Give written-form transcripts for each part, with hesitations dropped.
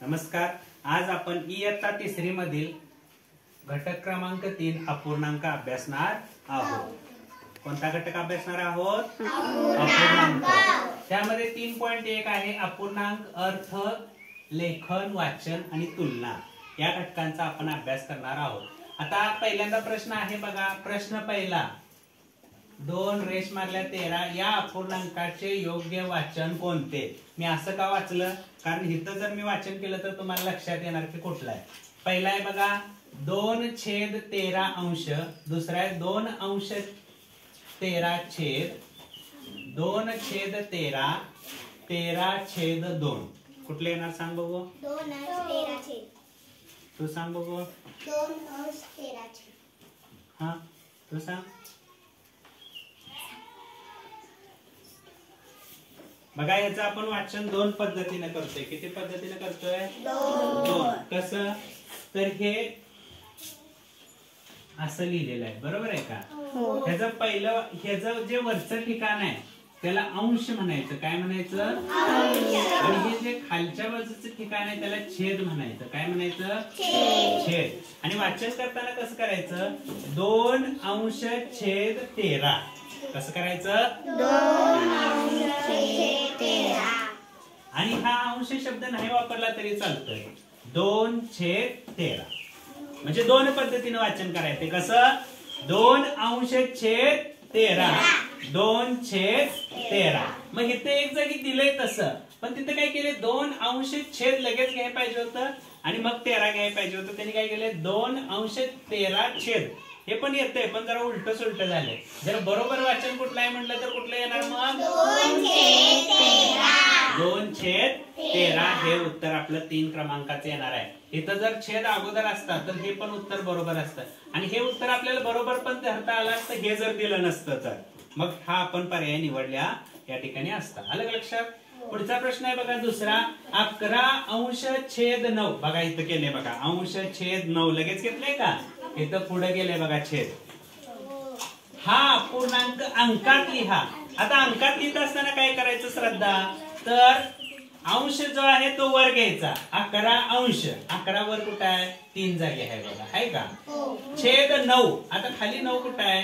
नमस्कार. आज आपण इयत्ता 3री मधील घटक क्रमांक 3 अपूर्णांक अभ्यासणार आहोत. कोणता घटक अभ्यासणार आहोत? अपूर्णांक. त्यामध्ये 3.1 आहे अपूर्णांक, अर्थ, लेखन, वाचन आणि तुलना. या घटकांचा आपण अभ्यास करणार आहोत. आता पहिल्यांदा प्रश्न आहे बघा. प्रश्न पहिला, 2 रेष मारल्या 13 या अपूर्णांकाचे योग्य वाचन कोणते? मी असं का वाचलं? कारण इथं जर मी वाचन केलं तर तुम्हाला लक्षात येणार की कुठला आहे. पहिला आहे बघा 2/13 दुसरा आहे 2/13 2/13 13/2. कुठले येणार सांग बघू? 2/13. तू सांग बघू. 2/13. हा तू सांग. बघा याचं आपण वाचन 2 पद्धतीने करतोय. किती पद्धतीने करतोय? 2. कसं? तर हे असं लिहिलेलं आहे, बरोबर आहे का? ह्याचं पहिलं, ह्याचं जे वरचं ठिकाण आहे त्याला अंश म्हणायचं. काय म्हणायचं? आणि हे जे खालच्या बाजूचं ठिकाण आहे त्याला छेद म्हणायचं. काय म्हणायचं? छेद. आणि वाचन करताना कसं करायचं? 2/13. कसं करायचं? 2/13. आणि हा अंश शब्द नाही वापरला तरी चालतोय. 2/13 म्हणजे 2 पद्धतीने वाचन करायचं. कसं? 2/13 2/13. मग इथे एक जागी दिलंय तसं, पण तिथे काय केले? 2/छेद लगेच घ्यायला पाहिजे होतं आणि मग 13 घ्यायला पाहिजे होतं. त्यांनी काय केले? 2/13 हे पण येतंय, पण जरा उलट सुलट झाले. जर बरोबर वाचन कुठलं आहे म्हटलं तर कुठलं येणार? मग 2/13 हे उत्तर आपलं 3 क्रमांकाचं येणार आहे. इथं जर छेद अगोदर असता तर हे पण उत्तर बरोबर असतं आणि हे उत्तर आपल्याला बरोबर पण धरता आलं असतं हे जर दिलं नसतं तर. मग हा आपण पर्याय निवडल्या या ठिकाणी असता. आलं लक्षात? पुढचा प्रश्न आहे बघा दुसरा. 11/9. बघा इथं केले बघा 11/9. लगेच घेतलंय का? इथं पुढे गेले बघा छेद. हा अपूर्णांक अंकात लिहा. आता अंकात लिहित असताना काय करायचं श्रद्धा? तर अंश जो आहे तो वर घ्यायचा. 11 11 वर कुठं आहे? 3 जागी आहे बघा, आहे का? छेद 9. आता खाली 9 कुठं आहे?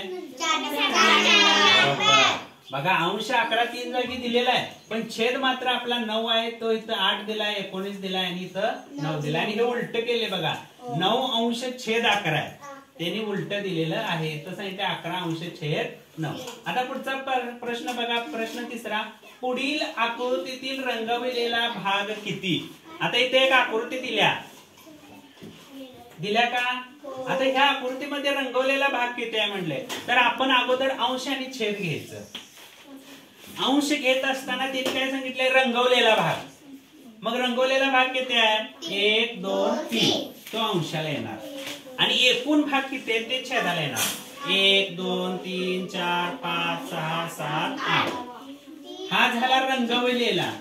बघा अंश 11 3 जागी दिलेला आहे, पण छेद मात्र आपला 9 आहे. तो इथं 8 दिलाय, 19 दिलाय आणि इथं 9 दिलाय. आणि हे उलट केले बघा. 9/11 आहे. त्यांनी उलट दिलेलं आहे. तसं इथे 11/9. आता पुढचा प्रश्न बघा. प्रश्न तिसरा. पुढील आकृतीतील रंगवलेला भाग किती? आता इथे एक आकृती दिल्या का? आता ह्या आकृतीमध्ये रंगवलेला भाग किती आहे म्हणले तर आपण अगोदर अंश आणि छेद घ्यायचं. अंश घेत असताना ते काय सांगितलंय? रंगवलेला भाग. मग रंगवलेला भाग किती आहे? 1 2 3. तो अंशाला येणार. आणि एकूण भाग किती आहे ते छेदाला येणार. 1 2 3 4 5 6 7 8. हा झाला रंगविलेला.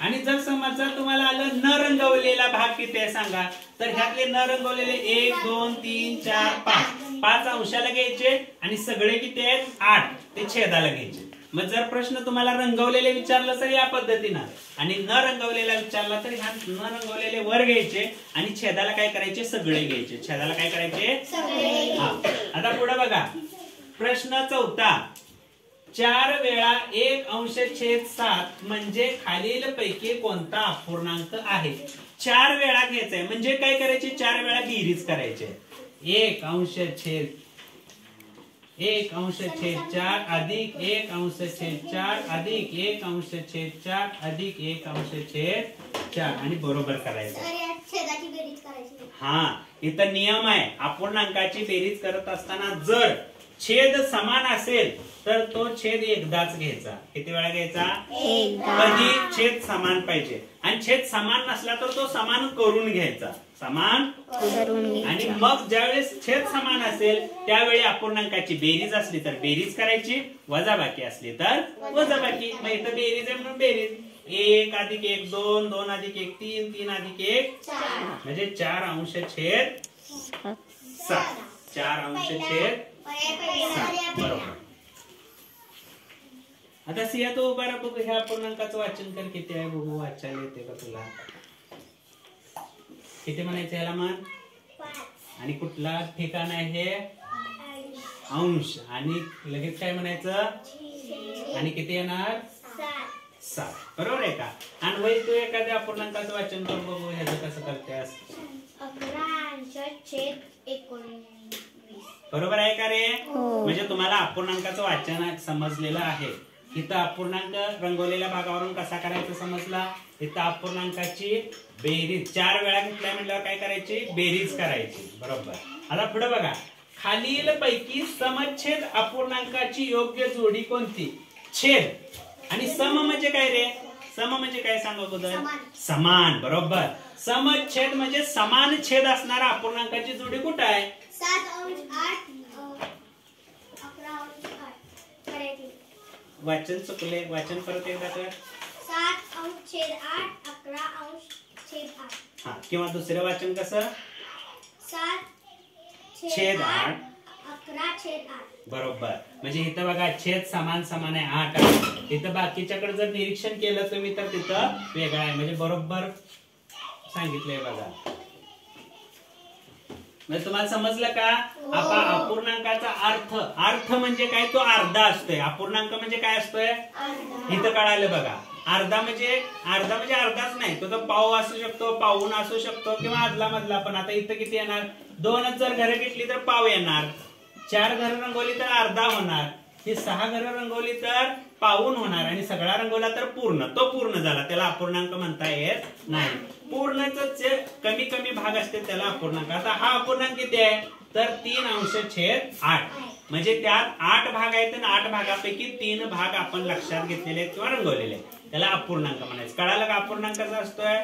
आणि जर समजा तुम्हाला आलं न रंगवलेला भाग किती आहे सांगा. तर ह्यातले न रंगवलेले 1 2 3 4 5. 5 अंशाला घ्यायचे आणि सगळे किती आहेत? 8. ते छेदाला घ्यायचे. मग जर प्रश्न तुम्हाला रंगवलेले विचारलं तर या पद्धतीनं, आणि न रंगवलेला विचारला तर ह्या न रंगवलेले वर घ्यायचे आणि छेदाला काय करायचे? सगळे घ्यायचे. छेदाला काय करायचे? सगळे. आता पुढे बघा. प्रश्न चौथा. 4 वेळा 1/7 म्हणजे खालील पैकी कोणता अपूर्णांक आहे? 4 वेळा घ्यायचंय म्हणजे काय करायचे? 4 वेळा बेरीज करायचे. 1/4 1/4 अधिक 1/4 अधिक 1/4 अधिक 1/4 आणि बरोबर करायचं. हा इथं नियम आहे. अपूर्णांकाची बेरीज करत असताना जर छेद समान असेल तर तो छेद एकदाच घ्यायचा. किती वेळा घ्यायचा? कधी छेद समान पाहिजे. आणि छेद समान नसला तर तो समान करून घ्यायचा. समान करून. आणि मग ज्यावेळेस छेद समान असेल त्यावेळी अपूर्णांकाची बेरीज असली तर बेरीज करायची, वजाबाकी असली तर वजाबाकी. मग इथं बेरीज आहे म्हणून बेरीज. 1 अधिक 1 2 2 अधिक 1 3 3 अधिक 1 4 म्हणजे 4/7. 4/7. बरोबर. आता सिया तो उभा राहा बघू, ह्या अपूर्णांकाचं वाचन कर. किती आहे बघू, वाचायला येते का तुला? किती म्हणायचं याला मान? 5. आणि कुठला ठिकाण आहे हे? अंश. आणि लगेच काय म्हणायचं? आणि किती येणार? 7. बरोबर आहे का? आणि वय तू एखाद्या अपूर्णांकाचं वाचन कर बघू, ह्याचं कसं करतेस? 11/19. बरोबर आहे का रे? म्हणजे तुम्हाला अपूर्णांकाचं वाचन समजलेलं आहे. इथं अपूर्णांक रंगवलेल्या भागावरून कसा करायचा समजला. इथं अपूर्णांकाची बेरीज 4 वेळा घेतल्या म्हटल्यावर काय करायची? बेरीज करायची. बरोबर. आता पुढे बघा, खालील पैकी समछेद अपूर्णांकाची योग्य जोडी कोणती? छेद आणि सम म्हणजे काय रे? सम म्हणजे काय सांगा अगोदर? समान. बरोबर. समछेद म्हणजे समान छेद असणारा अपूर्णांकाची जोडी कुठं आहे? 7/8 11/8. वाचन चुकले, वाचन परत एकदा कर. 7/8 11/8. हा, किंवा दुसरं वाचन कसं? 7/8 11/8. बरोबर. म्हणजे इथं बघा छेद समान समान आहे 8 आहे. इथं बाकीच्याकडे जर निरीक्षण केलं तुम्ही तर तिथं वेगळं आहे. म्हणजे बरोबर सांगितलंय बघा. म्हणजे तुम्हाला समजलं का? आता अपूर्णांकाचा अर्थ म्हणजे काय? तो अर्धा असतोय. अपूर्णांक म्हणजे काय असतोय? इथं कळालं बघा. अर्धा म्हणजे अर्धाच नाही, तो पाव असू शकतो, पाऊण असू शकतो, किंवा आदला मधला पण. आता इथं किती येणार? 2च जर घरं घेतली तर पाव येणार. 4 घरं रंगवली तर अर्धा होणार. ही 6 घरं रंगवली तर पाऊण होणार. आणि सगळा रंगवला तर पूर्ण. तो पूर्ण झाला, त्याला अपूर्णांक म्हणता येत नाही. पूर्णच जे कमी कमी भाग असते त्याला अपूर्णांक. आता हा अपूर्णांक किती आहे? तर 3/8. म्हणजे त्यात 8 भाग आहेत आणि 8 भागापैकी 3 भाग आपण लक्षात घेतलेले आहेत किंवा रंगवलेले आहेत. त्याला अपूर्णांक म्हणायचं. कळालं का अपूर्णांक कसा असतोय?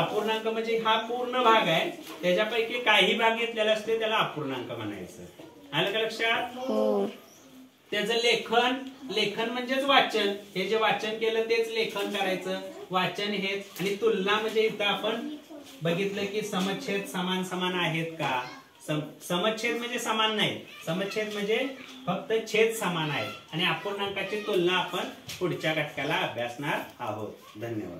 अपूर्णांक म्हणजे हा पूर्ण भाग आहे, त्याच्यापैकी काही भाग घेतलेला असते, त्याला अपूर्णांक म्हणायचं. आलं का लक्षात? त्याचं लेखन म्हणजेच वाचन. हे जे वाचन केलं तेच लेखन करायचं. वाचन हेच. आणि तुलना म्हणजे इथं आपण बघितलं की समछेद समान समान आहेत का? समछेद म्हणजे समान नाही, समछेद म्हणजे फक्त छेद समान आहे. आणि अपूर्णांकाची तुलना आपण पुढच्या घटकाला अभ्यासणार आहोत. धन्यवाद.